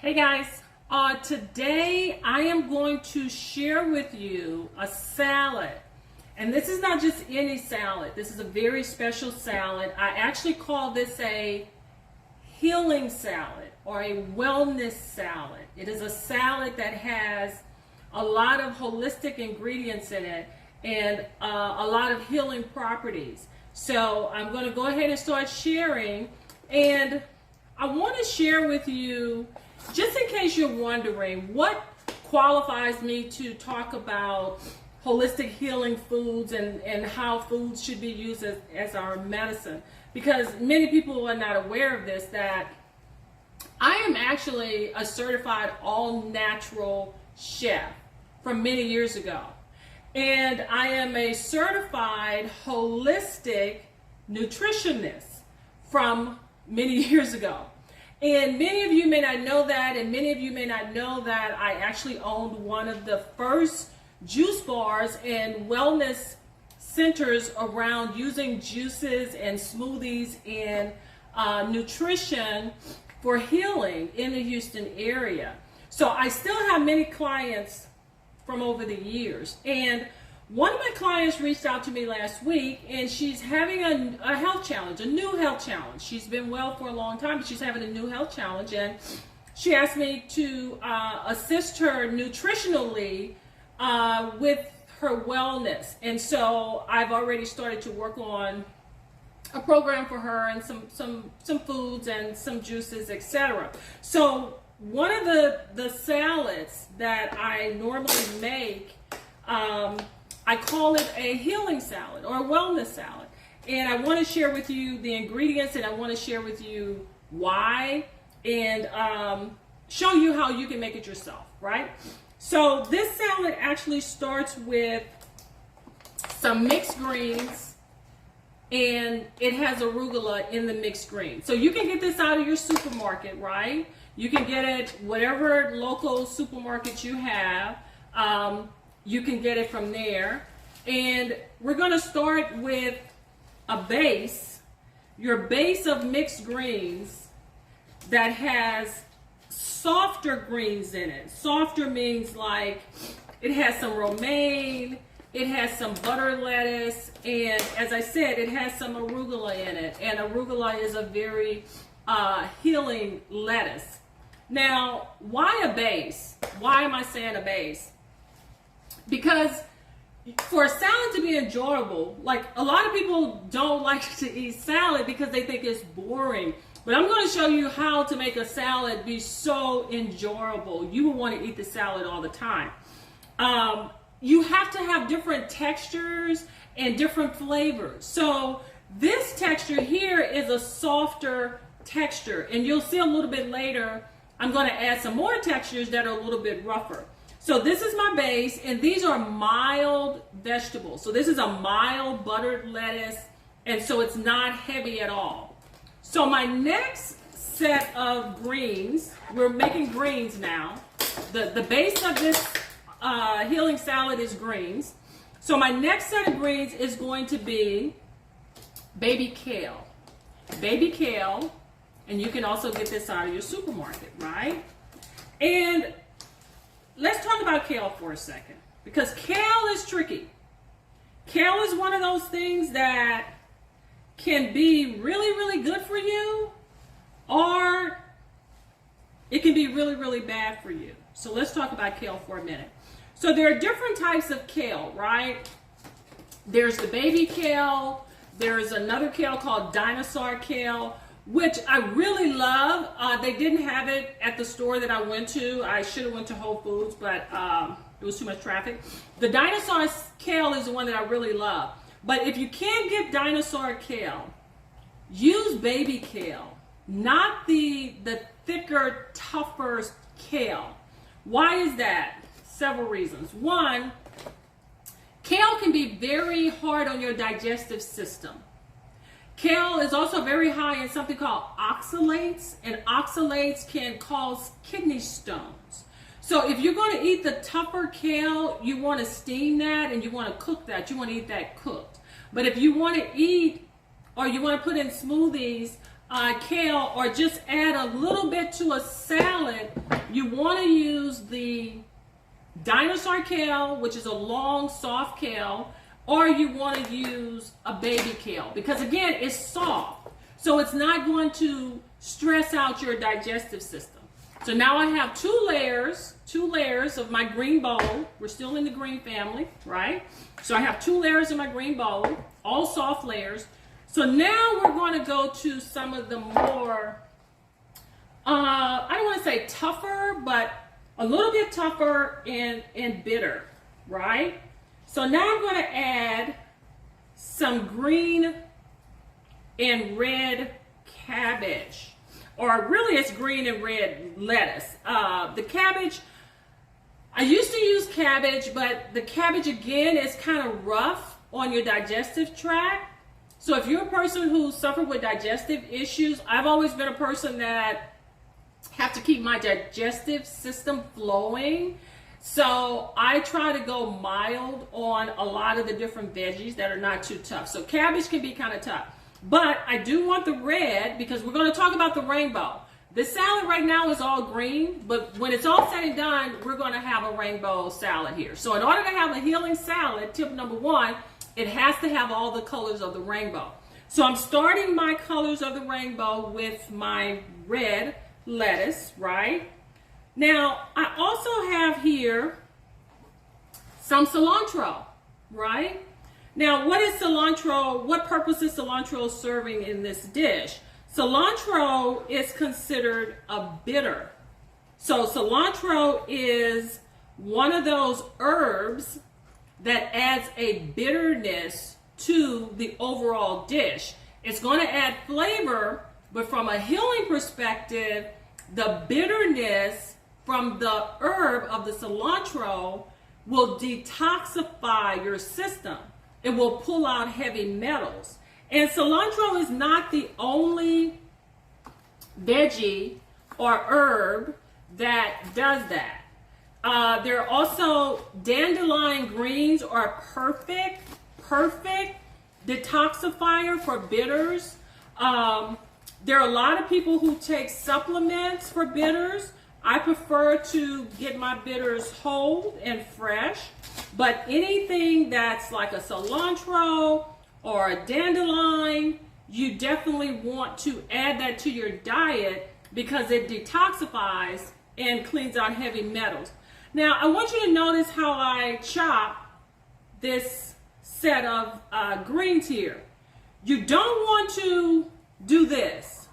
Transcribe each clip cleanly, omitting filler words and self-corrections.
Hey guys, today I am going to share with you a salad. And this is not just any salad. This is a very special salad. I actually call this a healing salad or a wellness salad. It is a salad that has a lot of holistic ingredients in it and a lot of healing properties. So I'm going to go ahead and start sharing, and I want to share with you, just in case you're wondering, what qualifies me to talk about holistic healing foods and how foods should be used as our medicine. Because many people are not aware of this, that I am actually a certified all-natural chef from many years ago. And I am a certified holistic nutritionist from many years ago. And many of you may not know that, and many of you may not know that I actually owned one of the first juice bars and wellness centers around using juices and smoothies and nutrition for healing in the Houston area. So I still have many clients from over the years. And one of my clients reached out to me last week, and she's having a health challenge, a new health challenge. She's been well for a long time, but she's having a new health challenge, and she asked me to assist her nutritionally with her wellness. And so I've already started to work on a program for her and some foods and some juices, etc. So one of the salads that I normally make, I call it a healing salad or a wellness salad. And I want to share with you the ingredients, and I want to share with you why, and show you how you can make it yourself, right? So this salad actually starts with some mixed greens, and it has arugula in the mixed greens. So you can get this out of your supermarket, right? You can get it whatever local supermarket you have. You can get it from there. And we're going to start with a base, your base of mixed greens that has softer greens in it. Softer means like it has some romaine, it has some butter lettuce, and as I said, it has some arugula in it. And arugula is a very healing lettuce. Now, why a base? Why am I saying a base? Because for a salad to be enjoyable, like a lot of people don't like to eat salad because they think it's boring. But I'm going to show you how to make a salad be so enjoyable. You will want to eat the salad all the time. You have to have different textures and different flavors. So this texture here is a softer texture. And you'll see a little bit later, I'm going to add some more textures that are a little bit rougher. So this is my base, and these are mild vegetables. So this is a mild buttered lettuce, and so it's not heavy at all. So my next set of greens, we're making greens now. The base of this healing salad is greens. So my next set of greens is going to be baby kale. Baby kale, and you can also get this out of your supermarket, right? And let's talk about kale for a second, because kale is tricky. Kale is one of those things that can be really, really good for you, or it can be really, really bad for you. So let's talk about kale for a minute. So there are different types of kale, right? There's the baby kale. There's another kale called Dinosaur kale, which I really love. They didn't have it at the store that I went to. I should have went to Whole Foods, but it was too much traffic. The Dinosaur kale is the one that I really love. But if you can't get Dinosaur kale, use baby kale, not the thicker, tougher kale. Why is that? Several reasons. One, kale can be very hard on your digestive system. Kale is also very high in something called oxalates, and oxalates can cause kidney stones. So if you're going to eat the tougher kale, you want to steam that and you want to cook that. You want to eat that cooked. But if you want to eat, or you want to put in smoothies, kale, or just add a little bit to a salad, you want to use the Dinosaur kale, which is a long, soft kale, or you want to use a baby kale, because again, it's soft. So it's not going to stress out your digestive system. So now I have two layers of my green bowl. We're still in the green family, right? So I have 2 layers in my green bowl, all soft layers. So now we're going to go to some of the more, I don't want to say tougher, but a little bit tougher and bitter, right? So now I'm going to add some green and red cabbage, or really it's green and red lettuce. The cabbage, I used to use cabbage, but the cabbage again is kind of rough on your digestive tract. So if you're a person who suffered with digestive issues, I've always been a person that have to keep my digestive system flowing. So I try to go mild on a lot of the different veggies that are not too tough. So cabbage can be kind of tough. But I do want the red, because we're going to talk about the rainbow. This salad right now is all green, but when it's all said and done, we're going to have a rainbow salad here. So in order to have a healing salad, tip number 1, it has to have all the colors of the rainbow. So I'm starting my colors of the rainbow with my red lettuce, right? Now, I also have here some cilantro, right? Now, what is cilantro? What purpose is cilantro serving in this dish? Cilantro is considered a bitter. So cilantro is one of those herbs that adds a bitterness to the overall dish. It's going to add flavor, but from a healing perspective, the bitterness from the herb of the cilantro will detoxify your system. It will pull out heavy metals. And cilantro is not the only veggie or herb that does that. There are also dandelion greens are perfect detoxifier for bitters. There are a lot of people who take supplements for bitters. I prefer to get my bitters whole and fresh, but anything that's like a cilantro or a dandelion, you definitely want to add that to your diet because it detoxifies and cleans out heavy metals. Now, I want you to notice how I chop this set of greens here. You don't want to do this.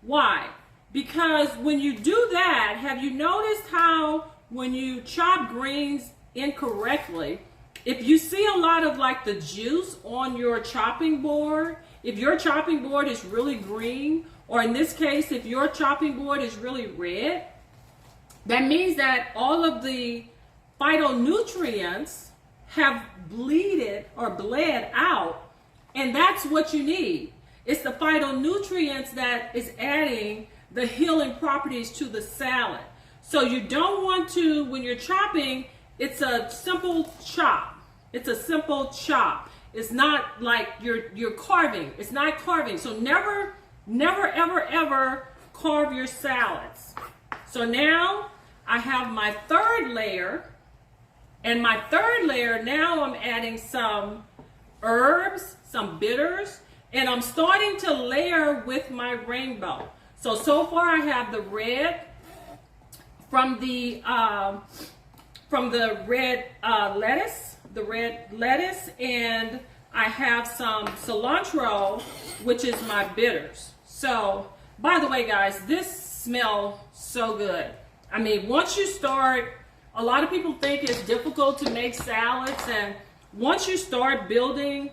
Why? Because when you do that, have you noticed how when you chop greens incorrectly, if you see a lot of like the juice on your chopping board, if your chopping board is really green, or in this case, if your chopping board is really red, that means that all of the phytonutrients have bled out, and that's what you need. It's the phytonutrients that is adding the healing properties to the salad. So you don't want to, when you're chopping, it's a simple chop. It's a simple chop. It's not like you're carving. It's not carving. So never, ever, ever carve your salads. So now I have my third layer, and my third layer, now I'm adding some herbs, some bitters, and I'm starting to layer with my rainbow. So far I have the red from the red lettuce, and I have some cilantro, which is my bitters. So, by the way, guys, this smells so good. I mean, once you start, a lot of people think it's difficult to make salads, and once you start building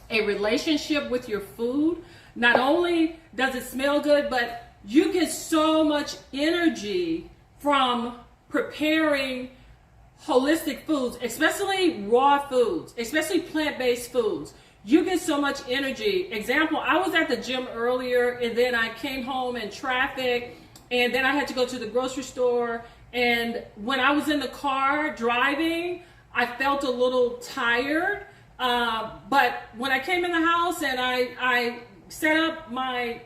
a relationship with your food, not only does it smell good, but you get so much energy from preparing holistic foods, especially raw foods, especially plant-based foods. You get so much energy. Example, I was at the gym earlier, and then I came home in traffic, and then I had to go to the grocery store, and when I was in the car driving, I felt a little tired, but when I came in the house and I set up my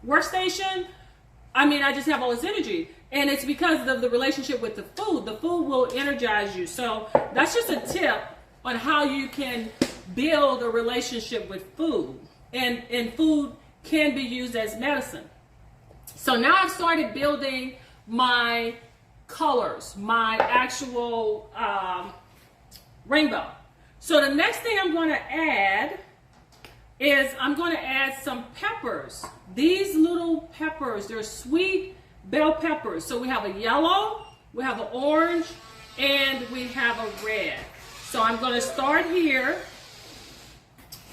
workstation, I mean, I just have all this energy. And it's because of the relationship with the food. The food will energize you. So that's just a tip on how you can build a relationship with food. And food can be used as medicine. So now I've started building my colors, my actual rainbow. So the next thing I'm going to add is I'm going to add some peppers. These little peppers, they're sweet bell peppers. So we have a yellow, we have an orange, and we have a red. So I'm going to start here,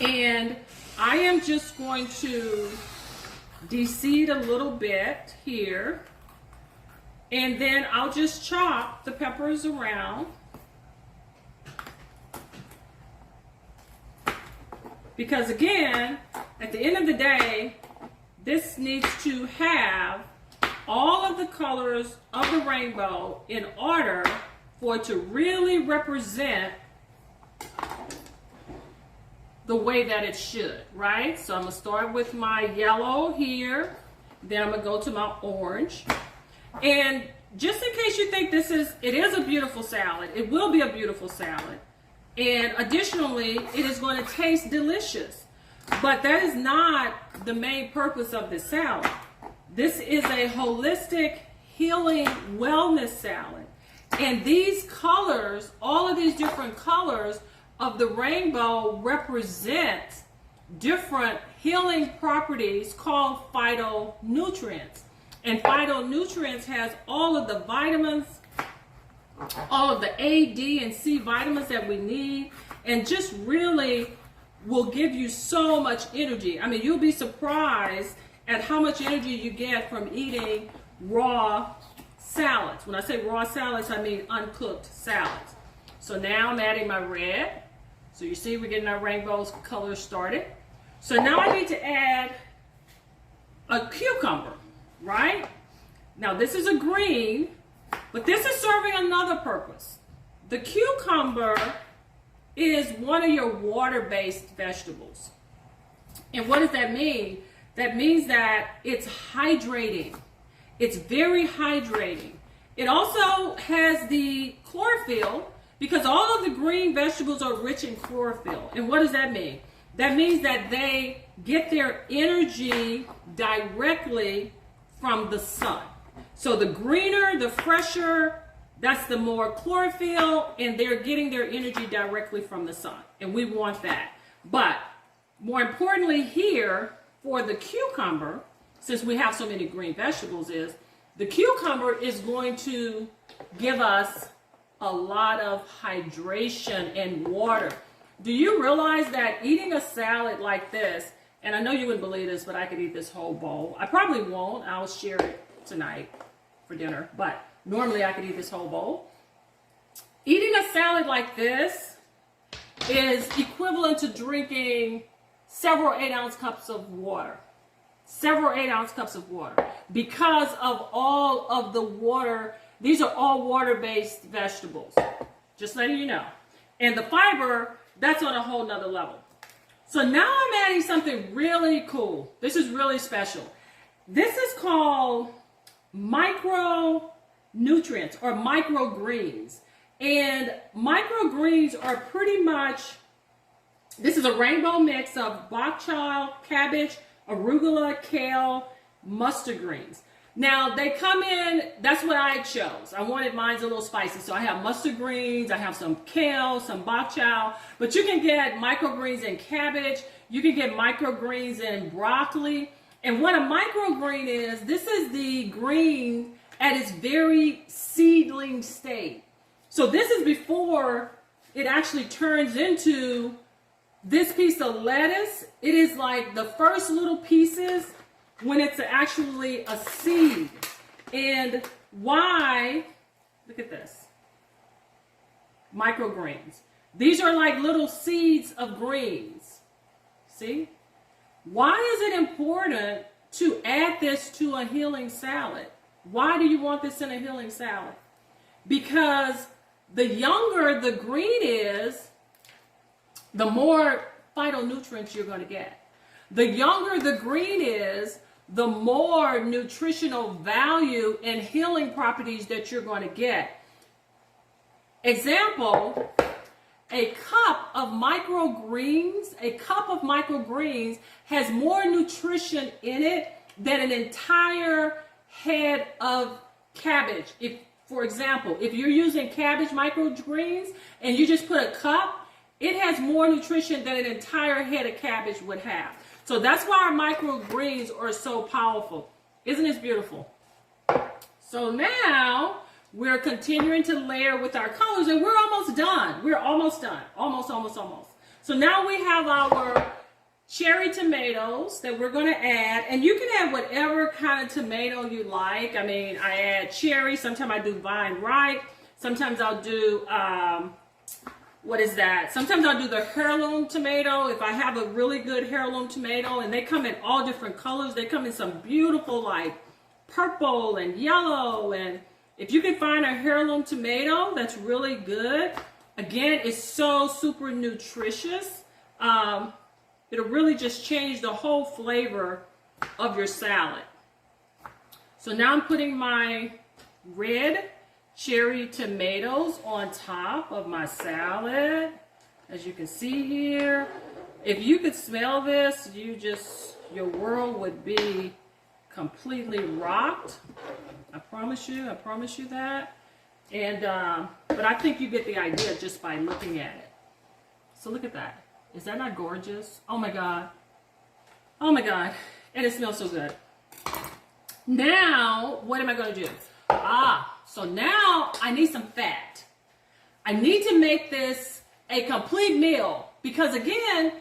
and I am just going to de-seed a little bit here, and then I'll just chop the peppers around. Because again, at the end of the day, this needs to have all of the colors of the rainbow in order for it to really represent the way that it should, right? So I'm gonna start with my yellow here, then I'm gonna go to my orange. And just in case you think it is a beautiful salad, it will be a beautiful salad. And additionally, it is going to taste delicious. But that is not the main purpose of this salad. This is a holistic, healing, wellness salad. And these colors, all of these different colors of the rainbow represent different healing properties called phytonutrients. And phytonutrients has all of the vitamins, all of the A, D, and C vitamins that we need, and just really will give you so much energy. I mean, you'll be surprised at how much energy you get from eating raw salads. When I say raw salads, I mean uncooked salads. So now I'm adding my red. So you see we're getting our rainbow colors started. So now I need to add a cucumber, right? Now this is a green, but this is serving another purpose. The cucumber is one of your water-based vegetables. And what does that mean? That means that it's hydrating. It's very hydrating. It also has the chlorophyll, because all of the green vegetables are rich in chlorophyll. And what does that mean? That means that they get their energy directly from the sun. So the greener, the fresher, that's the more chlorophyll, and they're getting their energy directly from the sun. And we want that. But more importantly here, for the cucumber, since we have so many green vegetables, is the cucumber is going to give us a lot of hydration and water. Do you realize that eating a salad like this, and I know you wouldn't believe this, but I could eat this whole bowl. I probably won't. I'll share it tonight for dinner, but normally I could eat this whole bowl. Eating a salad like this is equivalent to drinking several 8-ounce cups of water. Several 8-ounce cups of water, because of all of the water. These are all water-based vegetables, just letting you know. And the fiber, that's on a whole nother level. So now I'm adding something really cool. This is really special. This is called micronutrients or microgreens. And microgreens are pretty much, this is a rainbow mix of bok choy, cabbage, arugula, kale, mustard greens. Now they come in, that's what I chose. I wanted mine's a little spicy. So I have mustard greens, I have some kale, some bok choy, but you can get microgreens in cabbage, you can get microgreens in broccoli. And what a microgreen is, this is the green at its very seedling state. So this is before it actually turns into this piece of lettuce. It is like the first little pieces when it's actually a seed. And why, look at this, microgreens. These are like little seeds of greens. See? Why is it important to add this to a healing salad? Why do you want this in a healing salad? Because the younger the green is, the more phytonutrients you're going to get. The younger the green is, the more nutritional value and healing properties that you're going to get. Example, a cup of microgreens has more nutrition in it than an entire head of cabbage. If, for example, if you're using cabbage microgreens and you just put a cup, it has more nutrition than an entire head of cabbage would have. So that's why our microgreens are so powerful. Isn't this beautiful? So now we're continuing to layer with our colors, and we're almost done. We're almost done. Almost. So now we have our cherry tomatoes that we're going to add, and you can add whatever kind of tomato you like. I mean, I add cherry. Sometimes I do vine ripe. Sometimes I'll do what is that? Sometimes I'll do the heirloom tomato if I have a really good heirloom tomato, and they come in all different colors. They come in some beautiful like purple and yellow, and if you can find a heirloom tomato that's really good, again, it's so super nutritious. It'll really just change the whole flavor of your salad. So now I'm putting my red cherry tomatoes on top of my salad, as you can see here. If you could smell this, your world would be completely rocked. I promise you that. And but I think you get the idea just by looking at it. So look at that. Is that not gorgeous? Oh my God. Oh my God. And it smells so good. Now, what am I going to do? So now I need some fat. I need to make this a complete meal, because again,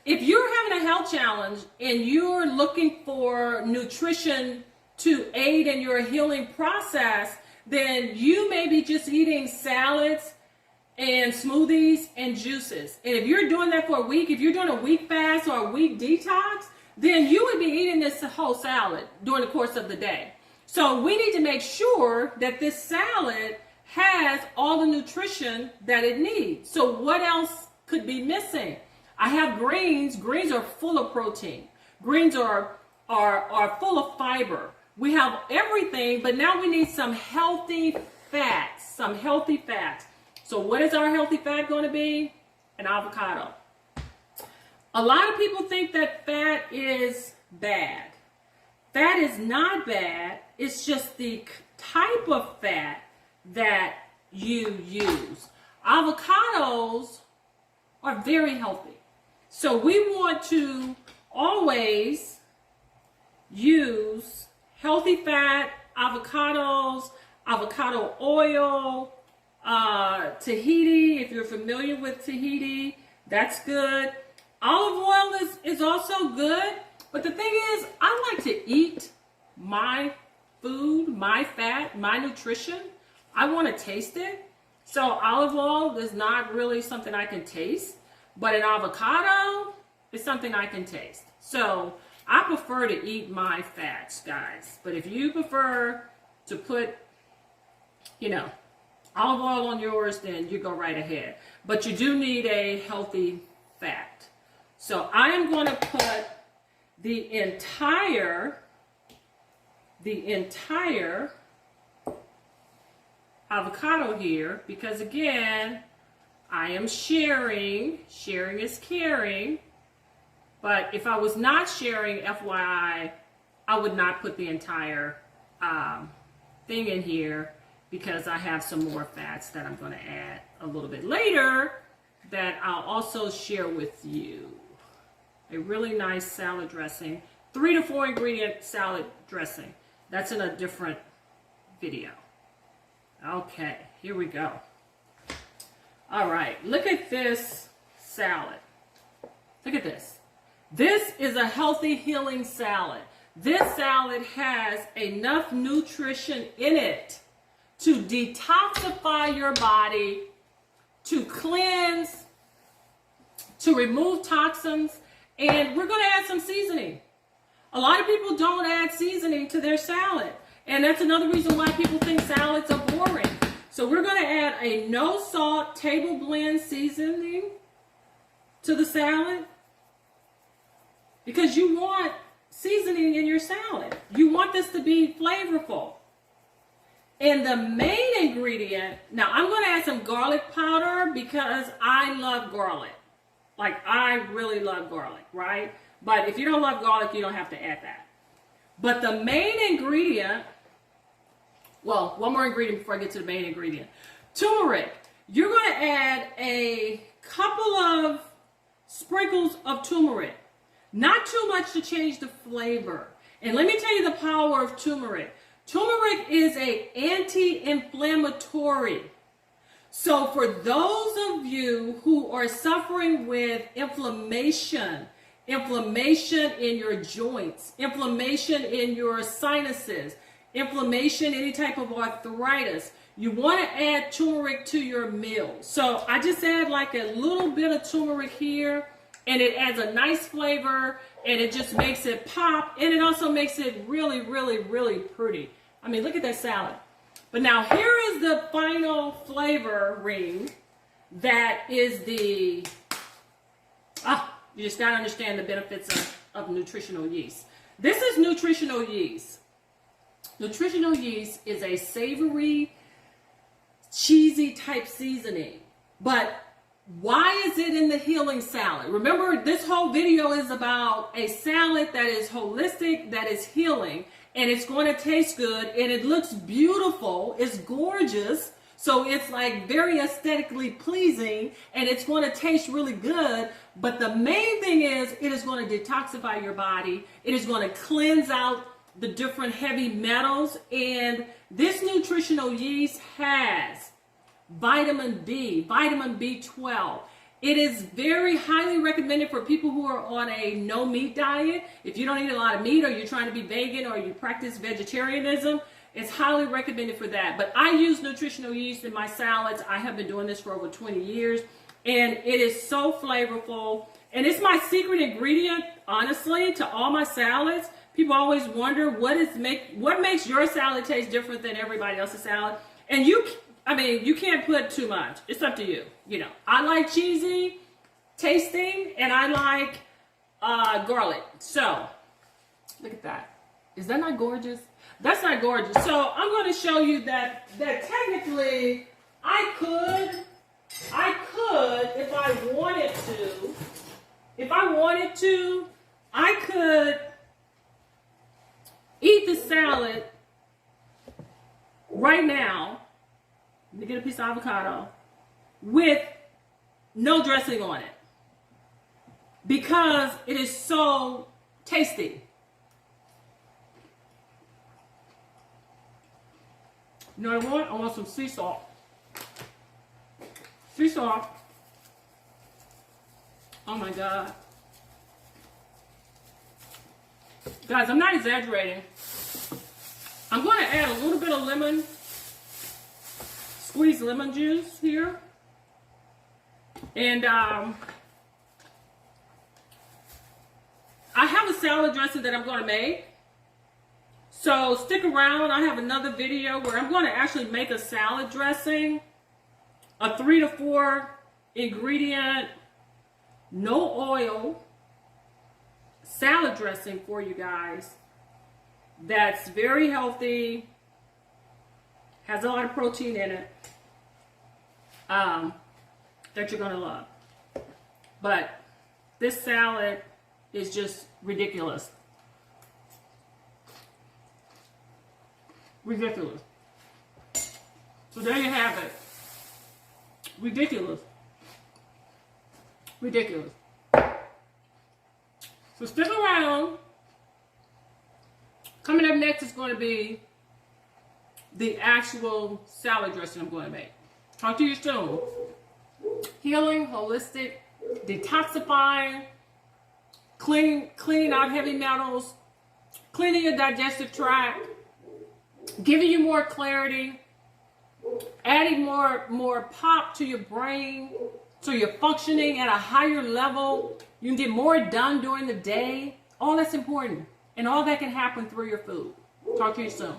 if you're having a health challenge and you're looking for nutrition to aid in your healing process, then you may be just eating salads and smoothies and juices. And if you're doing that for a week, if you're doing a week fast or a week detox, then you would be eating this whole salad during the course of the day. So we need to make sure that this salad has all the nutrition that it needs. So what else could be missing? I have greens. Greens are full of protein. Greens are full of fiber. We have everything, but now we need some healthy fats, So what is our healthy fat going to be? An avocado. A lot of people think that fat is bad. Fat is not bad. It's just the type of fat that you use. Avocados are very healthy. So we want to always use healthy fat, avocados, avocado oil, Tahiti. If you're familiar with Tahiti, that's good. Olive oil is also good. But the thing is, I like to eat my food, my fat, my nutrition. I want to taste it. So olive oil is not really something I can taste, but an avocado is something I can taste. So I prefer to eat my fats, guys. But if you prefer to put, olive oil on yours, then you go right ahead. But you do need a healthy fat. So I am going to put the entire avocado here, because again, I am sharing. Sharing is caring. But if I was not sharing, FYI, I would not put the entire thing in here, because I have some more fats that I'm going to add a little bit later that I'll also share with you. A really nice salad dressing, 3 to 4 ingredient salad dressing. That's in a different video. Okay, here we go. All right, look at this salad. Look at this. This is a healthy healing salad. This salad has enough nutrition in it to detoxify your body, to cleanse, to remove toxins, and we're going to add some seasoning. A lot of people don't add seasoning to their salad, and that's another reason why people think salads are boring. So we're going to add a no salt table blend seasoning to the salad. because you want seasoning in your salad. You want this to be flavorful. And the main ingredient, now I'm going to add some garlic powder because I love garlic. Like, I really love garlic, right? But if you don't love garlic, you don't have to add that. But the main ingredient, well, one more ingredient before I get to the main ingredient. Turmeric. You're going to add a couple of sprinkles of turmeric. Not too much to change the flavor. And let me tell you the power of turmeric. Turmeric is an anti-inflammatory. So for those of you who are suffering with inflammation in your joints, inflammation in your sinuses, inflammation, any type of arthritis, you want to add turmeric to your meal. So I just add like a little bit of turmeric here, and it adds a nice flavor, and it just makes it pop, and it also makes it really, really, really pretty. I mean, look at that salad. But now here is the final flavoring that is the, you just got to understand the benefits of nutritional yeast. This is nutritional yeast. Nutritional yeast is a savory, cheesy type seasoning. But why is it in the healing salad? Remember, this whole video is about a salad that is holistic, that is healing, and it's going to taste good, and it looks beautiful. It's gorgeous. So it's like very aesthetically pleasing, and it's going to taste really good. But the main thing is it is going to detoxify your body. It is going to cleanse out the different heavy metals. And this nutritional yeast has vitamin B, vitamin B12. It is very highly recommended for people who are on a no meat diet. If you don't eat a lot of meat, or you're trying to be vegan, or you practice vegetarianism, it's highly recommended for that. But I use nutritional yeast in my salads. I have been doing this for over 20 years, and it is so flavorful. And it's my secret ingredient, honestly, to all my salads. People always wonder what makes your salad taste different than everybody else's salad. And you can't put too much. It's up to you. You know, I like cheesy tasting, and I like garlic. So, look at that. Is that not gorgeous? That's not gorgeous. So, I'm going to show you that technically I could, if I wanted to, I could eat the salad right now. Let me get a piece of avocado with no dressing on it, because it is so tasty. You know what I want? I want some sea salt. Sea salt. Oh my God. Guys, I'm not exaggerating. I'm going to add a little bit of lemon. Squeeze lemon juice here, and I have a salad dressing that I'm going to make, so stick around. I have another video where I'm going to actually make a salad dressing, a 3 to 4 ingredient, no oil salad dressing for you guys, that's very healthy, has a lot of protein in it, that you're going to love. But this salad is just ridiculous. Ridiculous. So there you have it. Ridiculous. Ridiculous. So stick around. Coming up next is going to be the actual salad dressing I'm going to make. Talk to you soon. Healing, holistic, detoxifying, cleaning out heavy metals, cleaning your digestive tract, giving you more clarity, adding more pop to your brain, so you're functioning at a higher level. You can get more done during the day. All that's important. And all that can happen through your food. Talk to you soon.